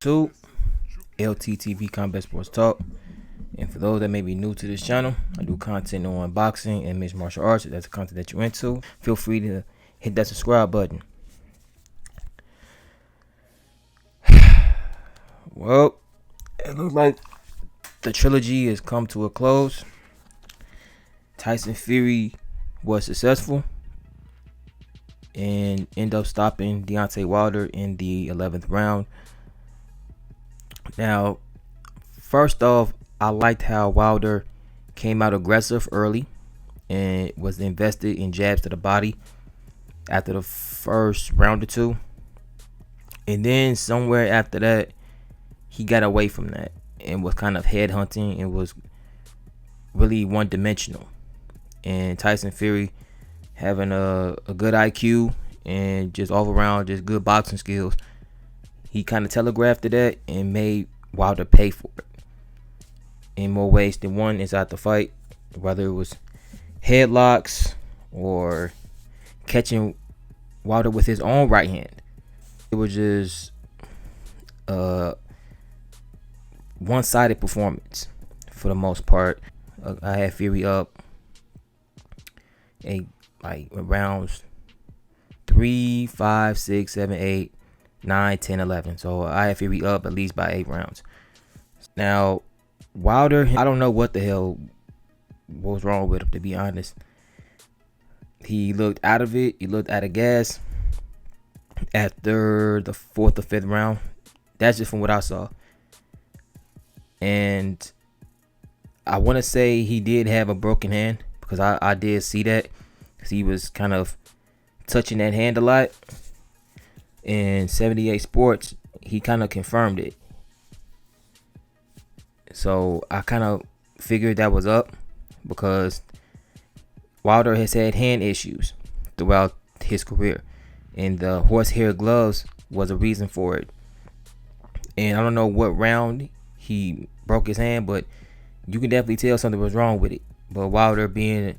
to LTTV Combat Sports Talk. And for those that may be new to this channel, I do content on boxing and mixed martial arts. If that's the content that you're into, feel free to hit that subscribe button. Well, it looks like the trilogy has come to a close. Tyson Fury was successful and ended up stopping Deontay Wilder in the 11th round. Now, first off, I liked how Wilder came out aggressive early and was invested in jabs to the body after the first round or two. And then somewhere after that, he got away from that and was kind of head hunting and was really one-dimensional. And Tyson Fury, having a good IQ and just all around just good boxing skills, he kind of telegraphed that and made Wilder pay for it in more ways than one inside the fight, whether it was headlocks or catching Wilder with his own right hand. It was just a one-sided performance for the most part. I had Fury up rounds 3, 5, 6, 7, 8, 9, 10, 11. So I had Fury up at least by 8 rounds. Now, Wilder, I don't know what the hell was wrong with him, to be honest. He looked out of it. He looked out of gas after the 4th or 5th round. That's just from what I saw. And I want to say he did have a broken hand, because I did see that. Because he was kind of touching that hand a lot. In 78 Sports, he kind of confirmed it. So I kind of figured that was up, because Wilder has had hand issues throughout his career, and the horsehair gloves was a reason for it. And I don't know what round he broke his hand, but you can definitely tell something was wrong with it. But Wilder, being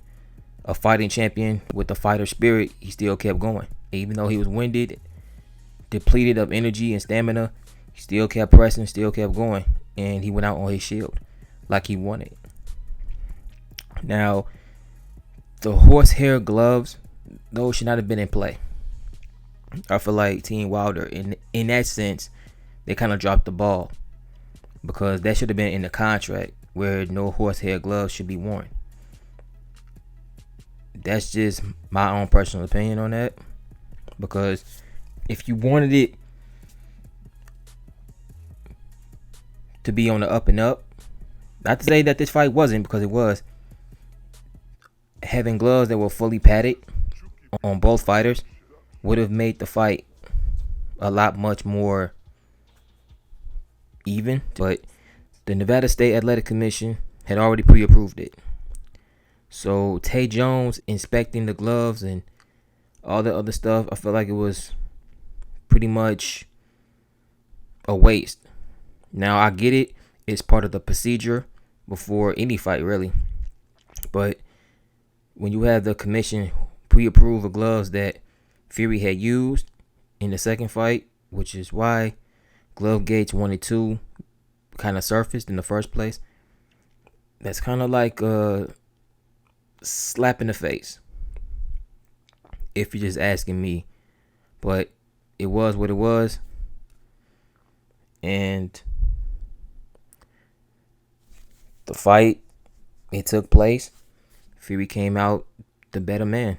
a fighting champion with the fighter spirit, he still kept going. Even though he was winded, depleted of energy and stamina, he still kept pressing, still kept going. And he went out on his shield like he wanted. Now, the horsehair gloves, those should not have been in play. I feel like Team Wilder, in that sense, they kind of dropped the ball, because that should have been in the contract where no horsehair gloves should be worn. That's just my own personal opinion on that, because if you wanted it to be on the up and up, not to say that this fight wasn't, because it was, having gloves that were fully padded on both fighters would have made the fight a lot much more even. But the Nevada State Athletic Commission had already pre-approved it. So Tay Jones inspecting the gloves and all the other stuff, I feel like it was pretty much a waste. Now, I get it. It's part of the procedure before any fight, really. But when you have the commission pre-approve the gloves that Fury had used in the second fight, which is why glove gates 1 and 2 kind of surfaced in the first place, that's kind of like a slap in the face, if you're just asking me. But it was what it was. And the fight, it took place. Fury came out the better man.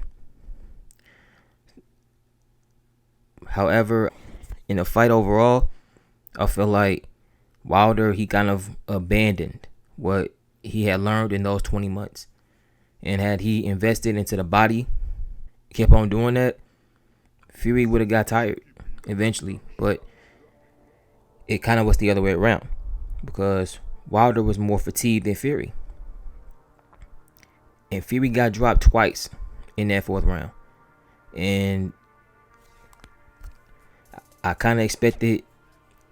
However, in the fight overall, I feel like Wilder, he kind of abandoned what he had learned in those 20 months. And had he invested into the body, kept on doing that, Fury would have got tired eventually. But it kind of was the other way around, because Wilder was more fatigued than Fury. And Fury got dropped twice in that 4th round. And I kind of expected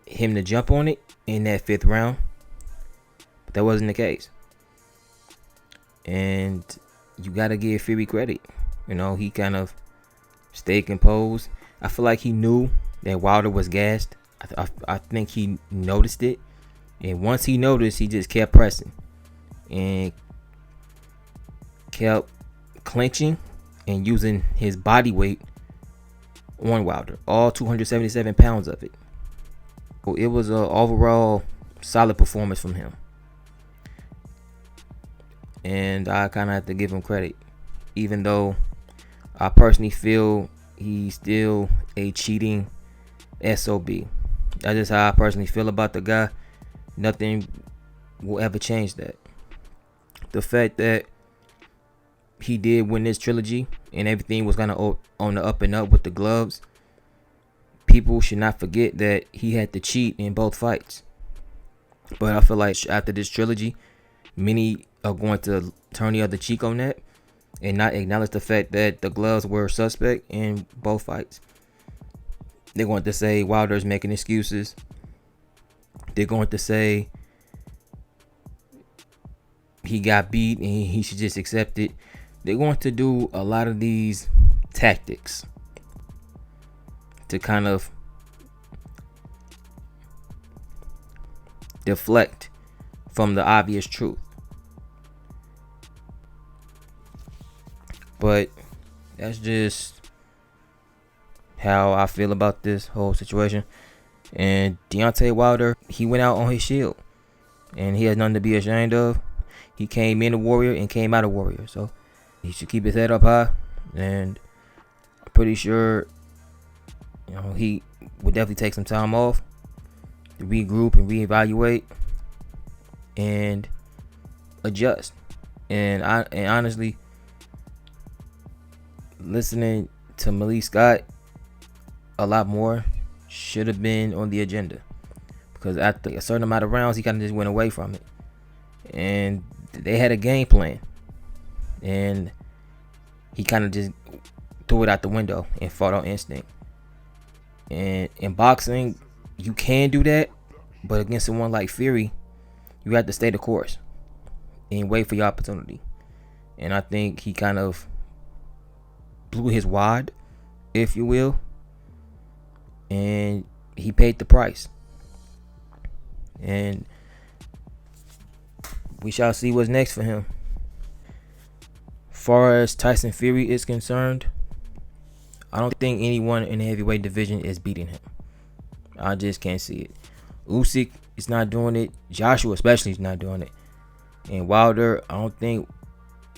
him to jump on it in that 5th round, but that wasn't the case. And you got to give Fury credit. You know, he kind of stayed composed. I feel like he knew that Wilder was gassed. I think he noticed it, and once he noticed, he just kept pressing and kept clinching and using his body weight on Wilder, all 277 pounds of it. So it was an overall solid performance from him, and I kind of have to give him credit, even though I personally feel he's still a cheating SOB. That's just how I personally feel about the guy. Nothing will ever change that. The fact that he did win this trilogy and everything was kind of on the up and up with the gloves, people should not forget that he had to cheat in both fights. But I feel like after this trilogy, many are going to turn the other cheek on that and not acknowledge the fact that the gloves were suspect in both fights. They're going to say Wilder's making excuses. They're going to say he got beat and he should just accept it. They're going to do a lot of these tactics to kind of deflect from the obvious truth. But that's just how I feel about this whole situation. And Deontay Wilder, he went out on his shield, and he has nothing to be ashamed of. He came in a warrior and came out a warrior, so he should keep his head up high. And I'm pretty sure, he would definitely take some time off to regroup and reevaluate and adjust. And honestly, listening to Malik Scott a lot more should have been on the agenda, because after a certain amount of rounds, he kind of just went away from it, and they had a game plan, and he kind of just threw it out the window and fought on instinct. And in boxing, you can do that, but against someone like Fury, you have to stay the course and wait for your opportunity. And I think he kind of blew his wad, if you will, and he paid the price. And we shall see what's next for him. Far as Tyson Fury is concerned, I don't think anyone in the heavyweight division is beating him. I just can't see it. Usyk is not doing it. Joshua especially is not doing it. And Wilder, I don't think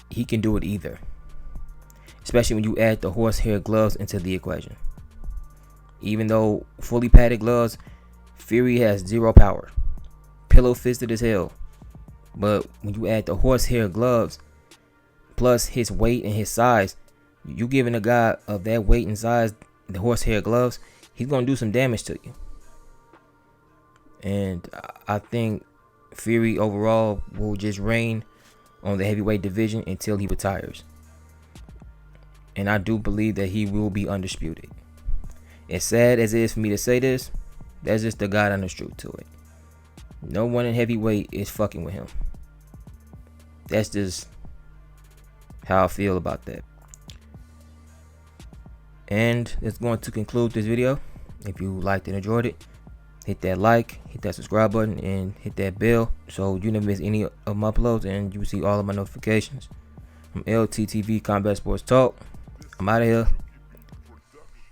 he can do it either, especially when you add the horsehair gloves into the equation. Even though fully padded gloves, Fury has zero power, pillow fisted as hell. But when you add the horsehair gloves plus his weight and his size, you giving a guy of that weight and size the horsehair gloves, he's gonna do some damage to you. And I think Fury overall will just reign on the heavyweight division until he retires. And I do believe that he will be undisputed. As sad as it is for me to say this, that's just the God honest truth to it. No one in heavyweight is fucking with him. That's just how I feel about that. And that's going to conclude this video. If you liked and enjoyed it, hit that like, hit that subscribe button, and hit that bell so you never miss any of my uploads and you will see all of my notifications. I'm LTTV Combat Sports Talk. I'm out of here.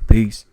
Peace.